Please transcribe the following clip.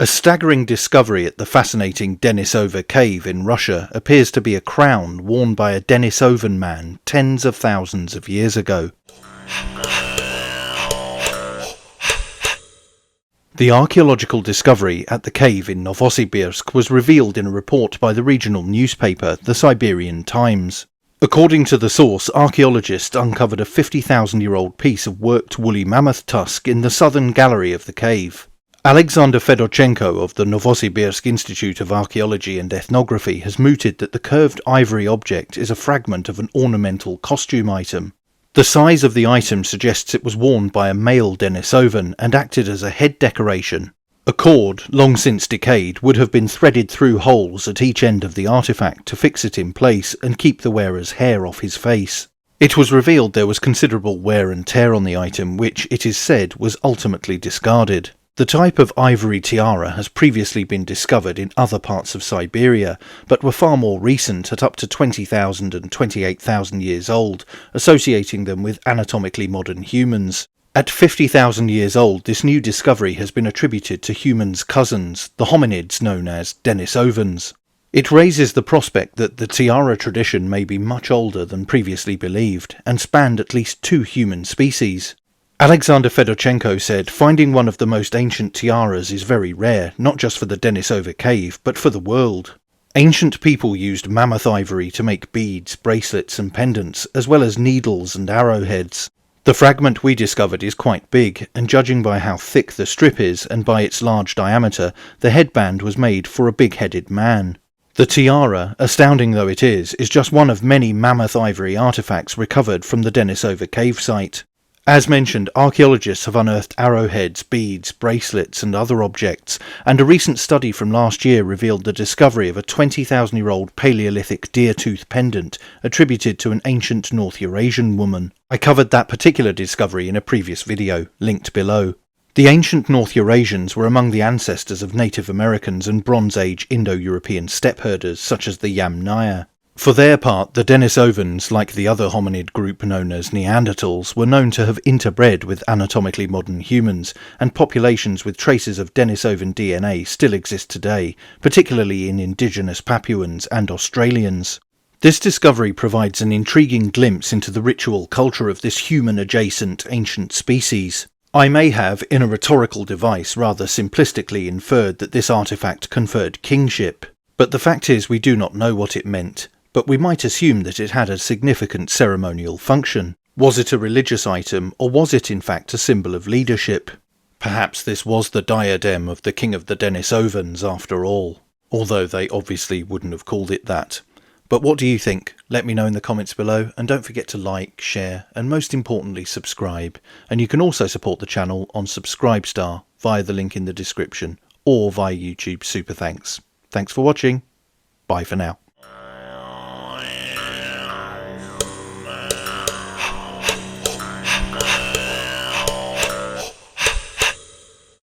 A staggering discovery at the fascinating Denisova Cave in Russia appears to be a crown worn by a Denisovan man tens of thousands of years ago. The archaeological discovery at the cave in Novosibirsk was revealed in a report by the regional newspaper, the Siberian Times. According to the source, archaeologists uncovered a 50,000-year-old piece of worked woolly mammoth tusk in the southern gallery of the cave. Alexander Fedorchenko of the Novosibirsk Institute of Archaeology and Ethnography has mooted that the curved ivory object is a fragment of an ornamental costume item. The size of the item suggests it was worn by a male Denisovan and acted as a head decoration. A cord, long since decayed, would have been threaded through holes at each end of the artifact to fix it in place and keep the wearer's hair off his face. It was revealed there was considerable wear and tear on the item, which, it is said, was ultimately discarded. The type of ivory tiara has previously been discovered in other parts of Siberia, but were far more recent at up to 20,000 and 28,000 years old, associating them with anatomically modern humans. At 50,000 years old, this new discovery has been attributed to humans' cousins, the hominids known as Denisovans. It raises the prospect that the tiara tradition may be much older than previously believed, and spanned at least two human species. Alexander Fedorchenko said, "Finding one of the most ancient tiaras is very rare, not just for the Denisova Cave, but for the world. Ancient people used mammoth ivory to make beads, bracelets and pendants, as well as needles and arrowheads. The fragment we discovered is quite big, and judging by how thick the strip is and by its large diameter, the headband was made for a big-headed man. The tiara, astounding though it is just one of many mammoth ivory artifacts recovered from the Denisova Cave site. As mentioned, archaeologists have unearthed arrowheads, beads, bracelets and other objects, and a recent study from last year revealed the discovery of a 20,000-year-old Palaeolithic deer-tooth pendant attributed to an ancient North Eurasian woman. I covered that particular discovery in a previous video, linked below. The ancient North Eurasians were among the ancestors of Native Americans and Bronze Age Indo-European steppe herders such as the Yamnaya. For their part, the Denisovans, like the other hominid group known as Neanderthals, were known to have interbred with anatomically modern humans, and populations with traces of Denisovan DNA still exist today, particularly in indigenous Papuans and Australians. This discovery provides an intriguing glimpse into the ritual culture of this human-adjacent ancient species. I may have, in a rhetorical device, rather simplistically inferred that this artifact conferred kingship, but the fact is we do not know what it meant. But we might assume that it had a significant ceremonial function. Was it a religious item, or was it in fact a symbol of leadership? Perhaps this was the diadem of the king of the Denisovans after all, although they obviously wouldn't have called it that. But what do you think? Let me know in the comments below, and don't forget to like, share, and most importantly subscribe. And you can also support the channel on Subscribestar via the link in the description, or via YouTube Super Thanks. Thanks for watching. Bye for now.